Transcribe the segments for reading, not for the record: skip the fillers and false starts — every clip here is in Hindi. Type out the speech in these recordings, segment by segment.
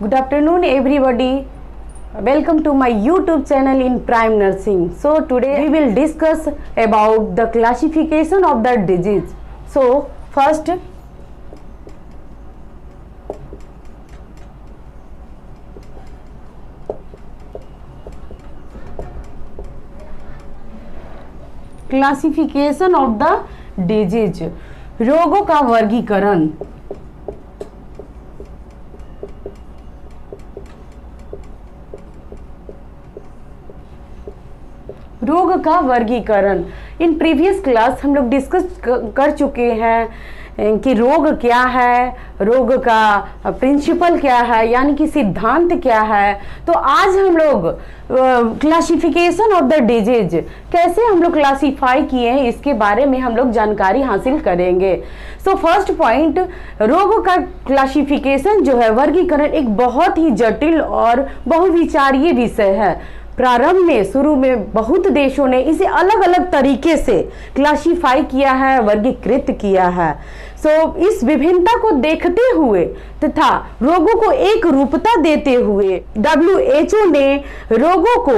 Good afternoon, everybody. Welcome to my YouTube channel in Prime Nursing. So today we will discuss about the classification of the disease. So first, classification of the disease, रोगों का वर्गीकरण। रोग का वर्गीकरण इन प्रीवियस क्लास हम लोग डिस्कस कर चुके हैं कि रोग क्या है, रोग का प्रिंसिपल क्या है, यानी कि सिद्धांत क्या है। तो आज हम लोग क्लासिफिकेशन ऑफ द डिजीज, कैसे हम लोग क्लासिफाई किए हैं, इसके बारे में हम लोग जानकारी हासिल करेंगे। सो फर्स्ट पॉइंट, रोग का क्लासिफिकेशन जो है, वर्गीकरण, एक बहुत ही जटिल और बहुविचारीय विषय है। प्रारंभ में, शुरू में बहुत देशों ने इसे अलग अलग तरीके से क्लासिफाई किया है, वर्गीकृत किया है। इस विभिन्नता को देखते हुए तथा रोगों को एक रूपता देते हुए WHO ने रोगों को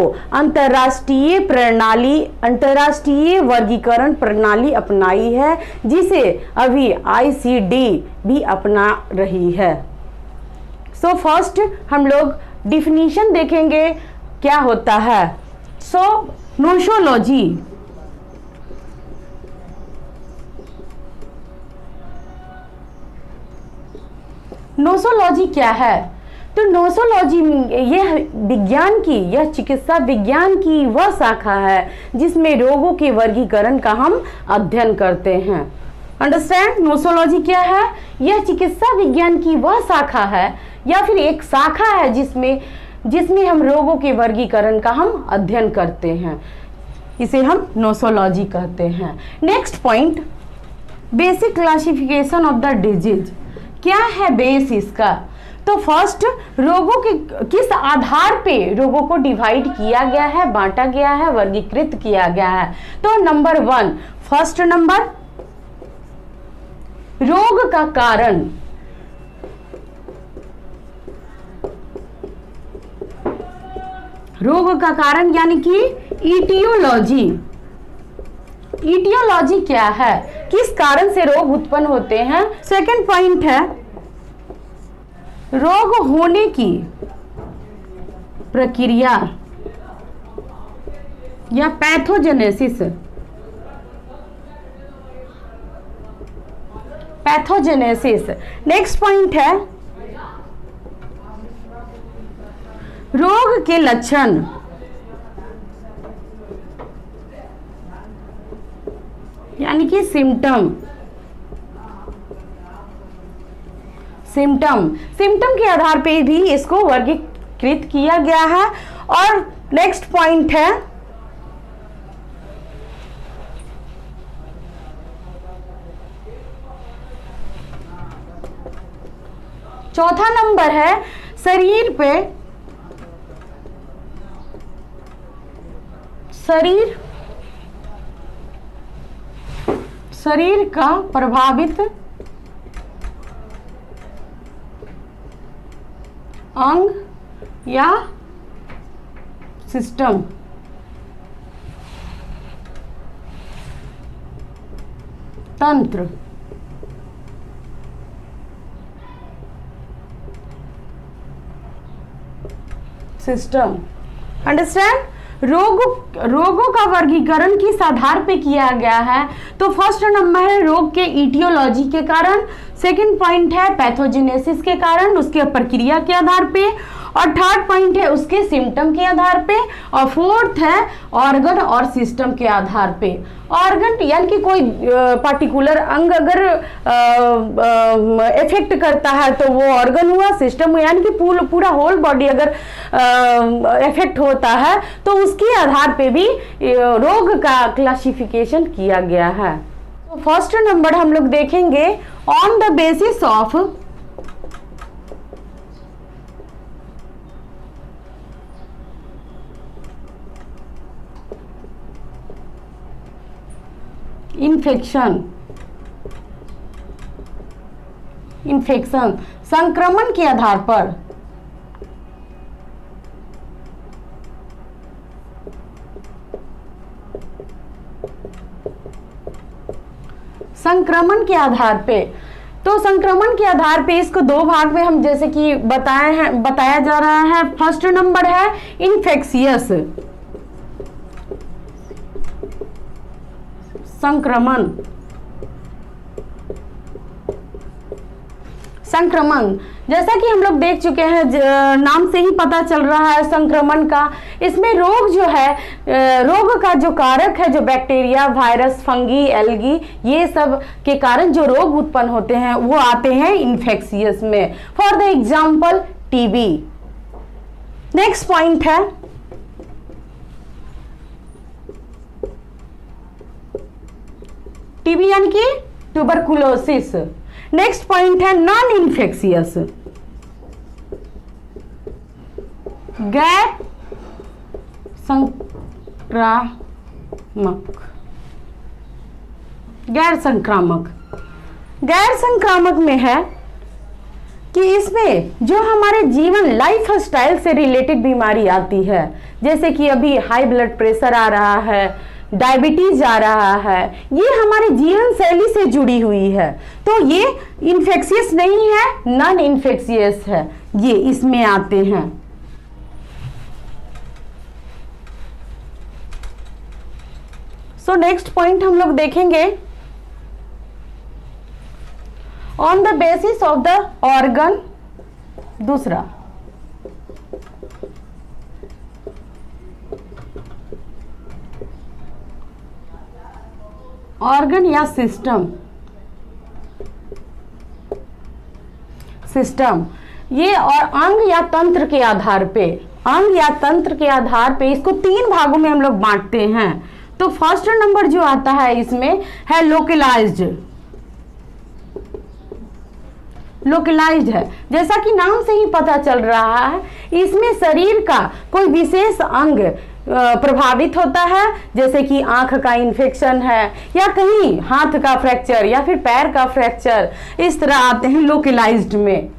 अंतर्राष्ट्रीय वर्गीकरण प्रणाली अपनाई है, जिसे अभी ICD भी अपना रही है। फर्स्ट हम लोग डिफिनीशन देखेंगे क्या होता है। नोसोलॉजी, नोसोलॉजी क्या है? तो नोसोलॉजी यह विज्ञान की, यह चिकित्सा विज्ञान की वह शाखा है जिसमें रोगों के वर्गीकरण का हम अध्ययन करते हैं। अंडरस्टैंड? नोसोलॉजी क्या है? यह चिकित्सा विज्ञान की वह शाखा है या फिर एक शाखा है जिसमें हम रोगों के वर्गीकरण का हम अध्ययन करते हैं। इसे हम नोसोलॉजी कहते हैं। Next point, basic classification of the disease. क्या है बेस इसका? तो फर्स्ट, रोगों के किस आधार पे रोगों को डिवाइड किया गया है, बांटा गया है, वर्गीकृत किया गया है। तो नंबर 1, फर्स्ट नंबर, रोग का कारण। रोग का कारण यानी कि इटियोलॉजी। इटियोलॉजी क्या है? किस कारण से रोग उत्पन्न होते हैं। सेकंड पॉइंट है, रोग होने की प्रक्रिया या पैथोजेनेसिस। पैथोजेनेसिस। नेक्स्ट पॉइंट है, रोग के लक्षण। यानी कि सिम्टम के आधार पे भी इसको वर्गीकृत किया गया है। और नेक्स्ट पॉइंट है, चौथा नंबर है, शरीर का प्रभावित अंग या सिस्टम। तंत्र। सिस्टम। अंडरस्टैंड? रोगों का वर्गीकरण किस आधार पे किया गया है? तो फर्स्ट नंबर है रोग के इटियोलॉजी के कारण, सेकंड पॉइंट है पैथोजेनेसिस के कारण, उसके प्रक्रिया के आधार पे, और थर्ड पॉइंट है उसके सिम्टम के आधार पे, और फोर्थ है ऑर्गन और सिस्टम के आधार पे। ऑर्गन यानी कि कोई पार्टिकुलर अंग अगर इफेक्ट करता है तो वो ऑर्गन हुआ, सिस्टम हुआ, यानी कि पूरा होल बॉडी अगर इफेक्ट होता है तो उसके आधार पे भी रोग का क्लासिफिकेशन किया गया है। तो फर्स्ट नंबर हम लोग देखेंगे, on the basis of infection, संक्रमण के आधार पर, संक्रमण के आधार पे। तो संक्रमण के आधार पे इसको दो भाग में हम जैसे कि बताया जा रहा है। फर्स्ट नंबर है इन्फेक्शियस, संक्रमण। संक्रमण जैसा कि हम लोग देख चुके हैं, नाम से ही पता चल रहा है संक्रमण का। इसमें रोग जो है, रोग का जो कारक है, जो बैक्टीरिया, वायरस, फंगी, एल्गी, ये सब के कारण जो रोग उत्पन्न होते हैं वो आते हैं इन्फेक्शियस में। For the example TB. Next point है टीबी यानी कि ट्यूबरकुलोसिस। नेक्स्ट पॉइंट है नॉन इन्फेक्शियस, गैर संक्रामक। गैर संक्रामक, गैर संक्रामक में है कि इसमें जो हमारे जीवन लाइफ स्टाइल से रिलेटेड बीमारी आती है, जैसे कि अभी हाई ब्लड प्रेशर आ रहा है, डायबिटीज आ रहा है, ये हमारे जीवन शैली से जुड़ी हुई है। तो ये इन्फेक्शियस नहीं है, नॉन इन्फेक्शियस है, ये इसमें आते हैं। सो नेक्स्ट पॉइंट हम लोग देखेंगे on the basis of the organ. दूसरा ऑर्गन या सिस्टम। सिस्टम ये और अंग या तंत्र के आधार पे, अंग या तंत्र के आधार पे इसको तीन भागों में हम लोग बांटते हैं। तो फर्स्ट नंबर जो आता है इसमें है लोकलाइज्ड। लोकलाइज्ड है, जैसा कि नाम से ही पता चल रहा है, इसमें शरीर का कोई विशेष अंग प्रभावित होता है, जैसे कि आंख का इन्फेक्शन है या कहीं हाथ का फ्रैक्चर या फिर पैर का फ्रैक्चर, इस तरह आते हैं लोकलाइज्ड में।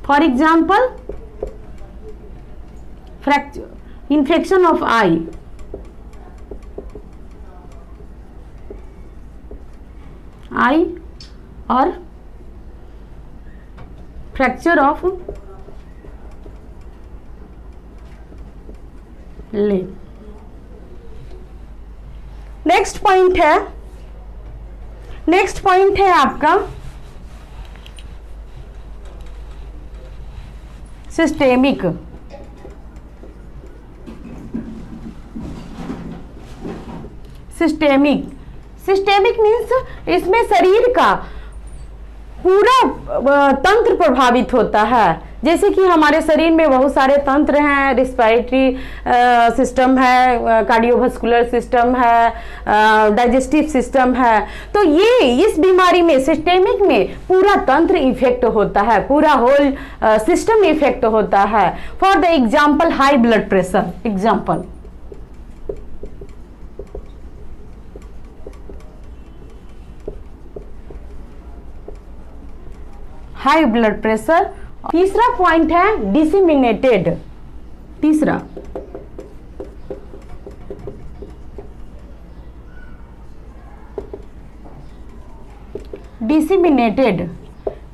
For example fracture, infection of eye, eye और fracture of limb. Next point है, नेक्स्ट पॉइंट है आपका सिस्टेमिक। सिस्टेमिक, सिस्टेमिक मीन्स इसमें शरीर का पूरा तंत्र प्रभावित होता है। जैसे कि हमारे शरीर में बहुत सारे तंत्र हैं, रिस्पायरेटरी सिस्टम है, कार्डियोवास्कुलर सिस्टम है, डाइजेस्टिव सिस्टम है। तो ये इस बीमारी में, सिस्टेमिक में पूरा तंत्र इफेक्ट होता है, पूरा होल सिस्टम इफेक्ट होता है। For the example high blood pressure. Example high blood pressure. तीसरा पॉइंट है डिसिमिनेटेड। तीसरा डिसिमिनेटेड।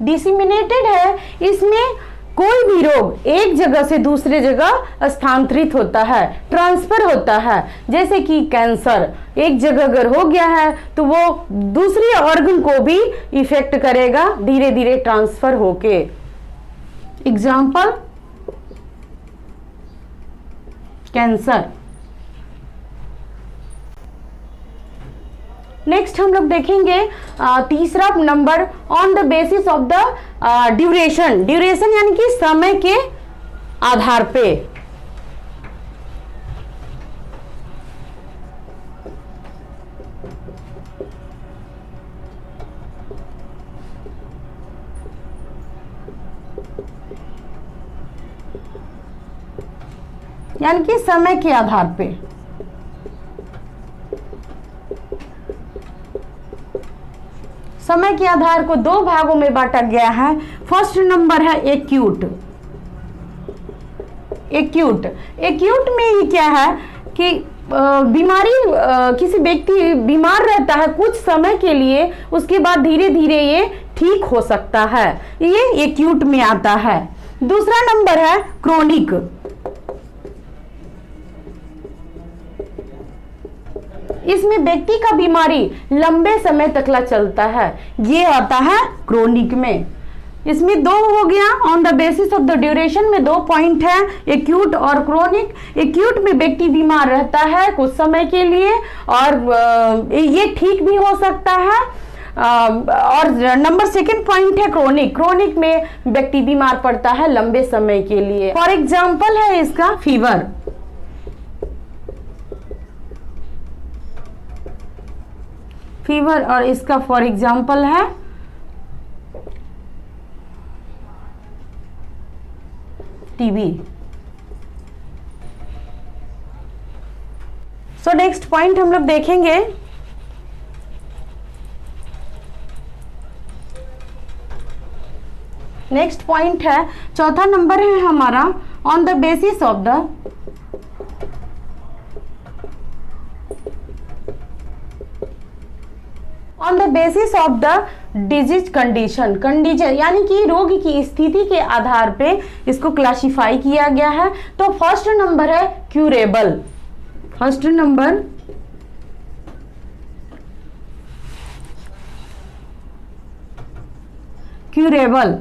डिसिमिनेटेड है, इसमें कोई भी रोग एक जगह से दूसरे जगह स्थानांतरित होता है, ट्रांसफर होता है। जैसे कि कैंसर एक जगह अगर हो गया है तो वो दूसरी ऑर्गन को भी इफेक्ट करेगा, धीरे धीरे ट्रांसफर होके। Example cancer. नेक्स्ट हम लोग देखेंगे तीसरा number on the basis of the duration. Duration यानी कि समय के आधार पे। यानी कि समय के आधार पे। समय के आधार को दो भागों में बांटा गया है। फर्स्ट नंबर है एक्यूट। एक्यूट, एक्यूट में ये क्या है कि बीमारी, किसी व्यक्ति बीमार रहता है कुछ समय के लिए, उसके बाद धीरे धीरे ये ठीक हो सकता है, ये एक्यूट में आता है। दूसरा नंबर है क्रोनिक। इसमें व्यक्ति का बीमारी लंबे समय तक चलता है, ये आता है क्रोनिक में। इसमें दो हो गया, on the basis of the duration में दो पॉइंट है, एक्यूट और क्रोनिक। एक्यूट में व्यक्ति बीमार रहता है कुछ समय के लिए और ये ठीक भी हो सकता है। और नंबर सेकंड पॉइंट है क्रोनिक। क्रोनिक में व्यक्ति बीमार पड़ता है लंबे समय के लिए। फॉर एग्जाम्पल है इसका फीवर। फीवर और इसका फॉर एग्जाम्पल है टीबी। सो नेक्स्ट पॉइंट हम लोग देखेंगे, नेक्स्ट पॉइंट है, चौथा नंबर है हमारा on the basis of the basis of the disease condition. यानी कि रोग की स्थिति के आधार पे इसको क्लासिफाई किया गया है। तो फर्स्ट नंबर है curable. First number curable.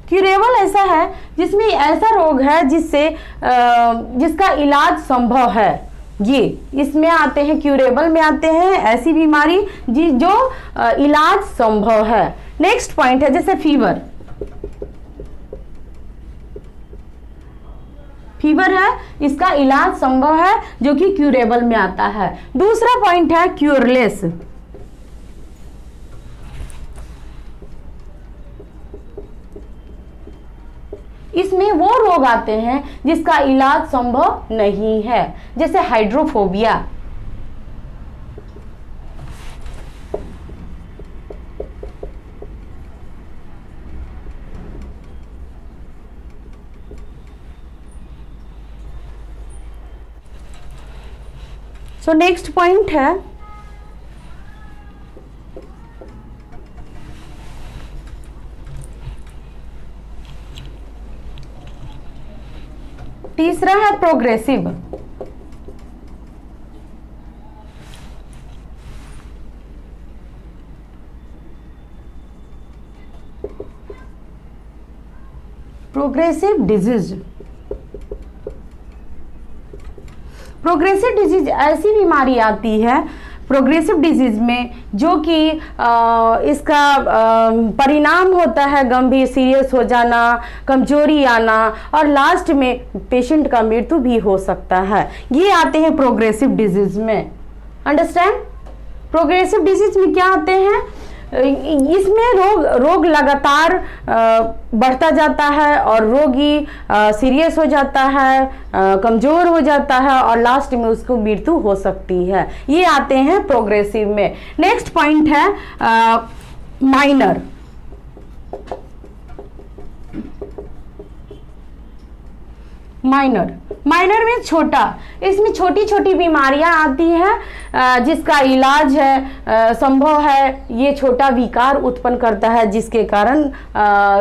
Curable ऐसा है जिसमें ऐसा रोग है जिसका इलाज संभव है, ये इसमें आते हैं, क्यूरेबल में आते हैं ऐसी बीमारी जो इलाज संभव है। नेक्स्ट पॉइंट है जैसे फीवर। फीवर है, इसका इलाज संभव है जो कि क्यूरेबल में आता है। दूसरा पॉइंट है क्यूरलेस। इसमें वो रोग आते हैं जिसका इलाज संभव नहीं है, जैसे हाइड्रोफोबिया। सो नेक्स्ट पॉइंट है तीसरा है progressive. Progressive disease. Progressive disease ऐसी बीमारी आती है प्रोग्रेसिव डिजीज में जो कि इसका परिणाम होता है गंभीर सीरियस हो जाना, कमजोरी आना और लास्ट में पेशेंट का मृत्यु भी हो सकता है। ये आते हैं प्रोग्रेसिव डिजीज में। अंडरस्टैंड? प्रोग्रेसिव डिजीज में क्या आते हैं, इसमें रोग लगातार बढ़ता जाता है और रोगी सीरियस हो जाता है, कमजोर हो जाता है और लास्ट में उसको मृत्यु हो सकती है। ये आते हैं प्रोग्रेसिव में। नेक्स्ट पॉइंट है माइनर। माइनर में छोटा, इसमें छोटी छोटी बीमारियां आती हैं जिसका इलाज है संभव है। ये छोटा विकार उत्पन्न करता है जिसके कारण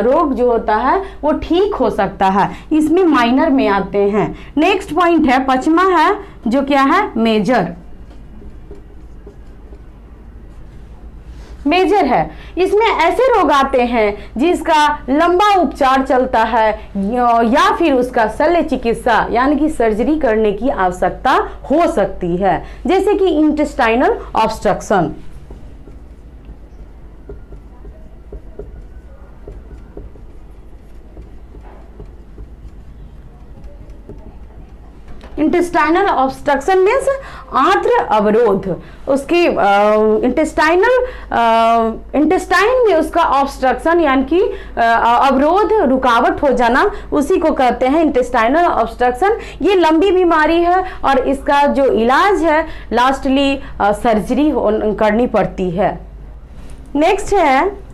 रोग जो होता है वो ठीक हो सकता है, इसमें माइनर में आते हैं। नेक्स्ट पॉइंट है पांचवा है जो क्या है मेजर। मेजर है, इसमें ऐसे रोग आते हैं जिसका लंबा उपचार चलता है या फिर उसका शल्य चिकित्सा यानी कि सर्जरी करने की आवश्यकता हो सकती है, जैसे कि intestinal obstruction. Intestinal obstruction means आंत्र अवरोध। उसकी इंटेस्टाइन में उसका ऑब्स्ट्रक्शन यानी कि अवरोध, रुकावट हो जाना, उसी को कहते हैं इंटेस्टाइनल ऑब्स्ट्रक्शन। ये लंबी बीमारी है और इसका जो इलाज है लास्टली सर्जरी करनी पड़ती है। नेक्स्ट है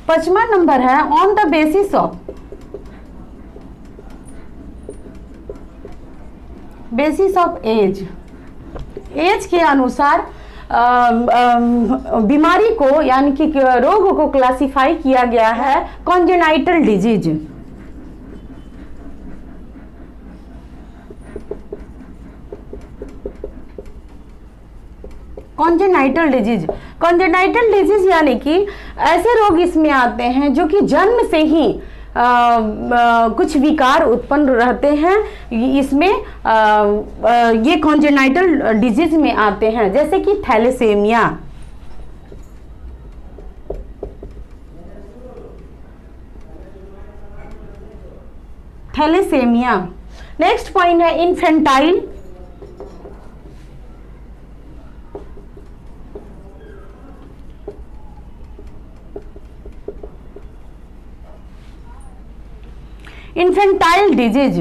5वां नंबर है on the basis of age. Age के अनुसार बीमारी को यानी कि रोग को क्लासिफाई किया गया है कॉन्जेनाइटल डिजीज। कॉन्जेनाइटल डिजीज यानी कि ऐसे रोग इसमें आते हैं जो कि जन्म से ही कुछ विकार उत्पन्न रहते हैं, इसमें ये कॉन्जेनाइटल डिजीज में आते हैं, जैसे कि थैलेसेमिया। नेक्स्ट पॉइंट है इन्फेंटाइल। इन्फेंटाइल डिजीज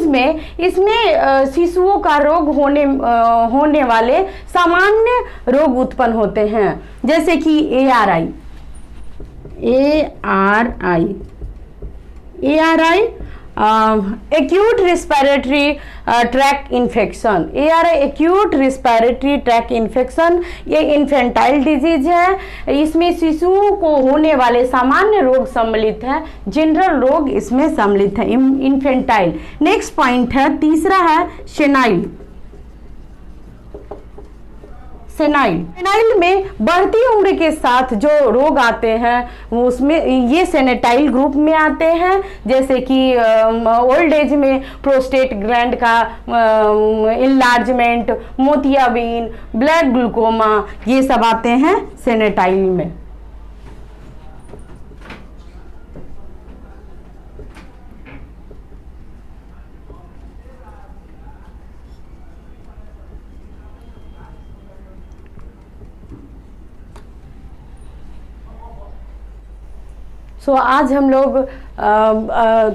में इसमें शिशुओं का रोग होने वाले सामान्य रोग उत्पन्न होते हैं, जैसे कि ARI acute respiratory track infection. Acute respiratory track infection ये इन्फेंटाइल डिजीज है। इसमें शिशुओं को होने वाले सामान्य रोग सम्मिलित है, जनरल रोग इसमें सम्मिलित है, इन्फेंटाइल। नेक्स्ट पॉइंट है, तीसरा है सेनाइल। सेनाइल में बढ़ती उम्र के साथ जो रोग आते हैं उसमें ये सेनेटाइल ग्रुप में आते हैं, जैसे कि ओल्ड एज में प्रोस्टेट ग्लैंड का इनलार्जमेंट, मोतियाबिंद, ब्लड ग्लूकोमा, ये सब आते हैं सेनेटाइल में। आज हम लोग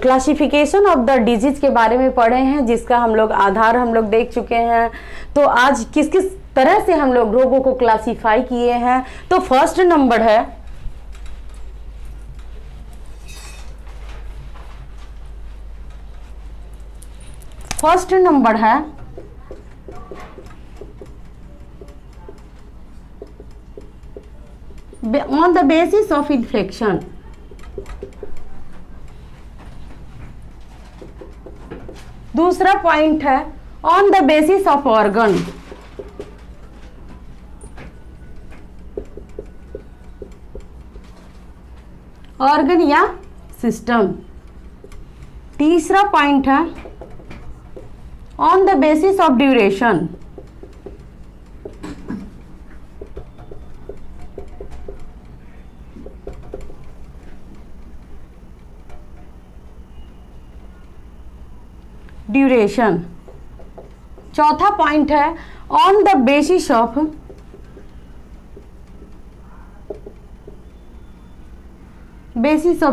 क्लासिफिकेशन ऑफ द डिजीज के बारे में पढ़े हैं, जिसका हम लोग आधार हम लोग देख चुके हैं। तो आज किस किस तरह से हम लोग रोगों को क्लासिफाई किए हैं। तो फर्स्ट नंबर है on the basis of infection. दूसरा पॉइंट है on the basis of organ. Organ या सिस्टम। तीसरा पॉइंट है on the basis of duration. चौथा पॉइंट है on the basis of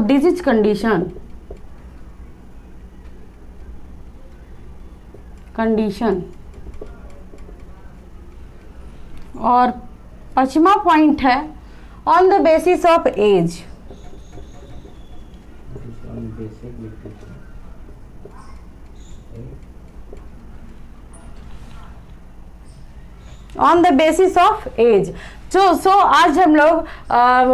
disease condition. और पांचवा पॉइंट है on the basis of age. On the basis of age. So आज हम लोग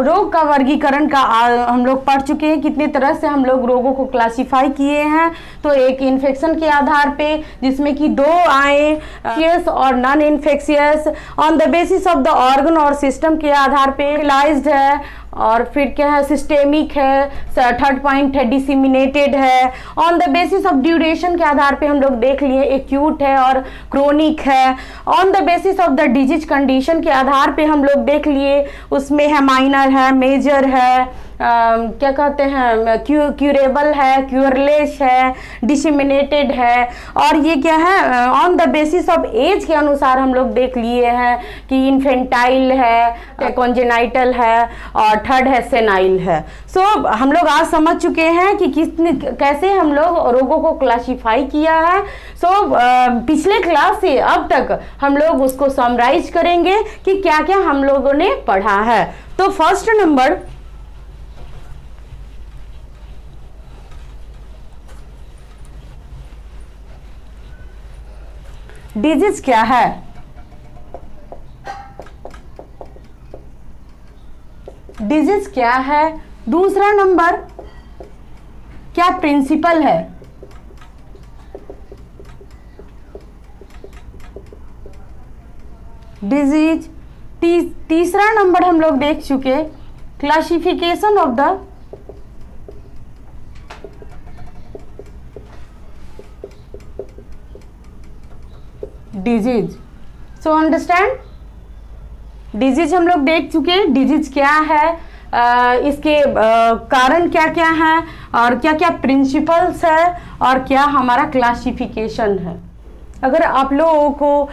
रोग का वर्गीकरण का हम लोग पढ़ चुके हैं, कितने तरह से हम लोग रोगों को क्लासिफाई किए हैं। तो एक इन्फेक्शन के आधार पे, जिसमें कि दो आए, इन्फेक्शियस और non infectious. On the basis of the organ और सिस्टम के आधार पे रियलाइज्ड है, और फिर क्या है, सिस्टेमिक है। थर्ड पॉइंट है डिसिमिनेटेड है। On the basis of duration के आधार पे हम लोग देख लिए एक्यूट है और क्रोनिक है। On the basis of the disease condition के आधार पे हम लोग देख लिए, उसमें है माइनर है, मेजर है, क्या कहते हैं, क्यूरेबल है, क्यूरलेस है, डिसिमिनेटेड है, और ये क्या है, on the basis of age के अनुसार हम लोग देख लिए हैं कि इन्फेंटाइल है, कॉन्जेनाइटल है, और थर्ड है सेनाइल है। सो हम लोग आज समझ चुके हैं कि कैसे हम लोग रोगों को क्लासिफाई किया है। सो पिछले क्लास से अब तक हम लोग उसको समराइज करेंगे कि क्या क्या हम लोगों ने पढ़ा है। तो फर्स्ट नंबर, डिजीज क्या है? डिजीज क्या है? दूसरा नंबर, क्या प्रिंसिपल है? डिजीज। तीसरा नंबर हम लोग देख चुके, classification of the disease. So understand, disease हम लोग देख चुके, डिजीज क्या है, इसके कारण क्या क्या है, और क्या क्या प्रिंसिपल्स है, और क्या हमारा क्लासिफिकेशन है। अगर आप लोगों को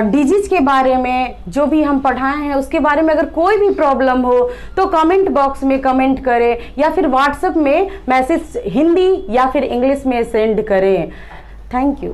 डिजीज के बारे में जो भी हम पढ़ाए हैं उसके बारे में अगर कोई भी प्रॉब्लम हो तो कमेंट बॉक्स में कमेंट करें, या फिर व्हाट्सएप में मैसेज हिंदी या फिर इंग्लिश में सेंड करें। Thank you.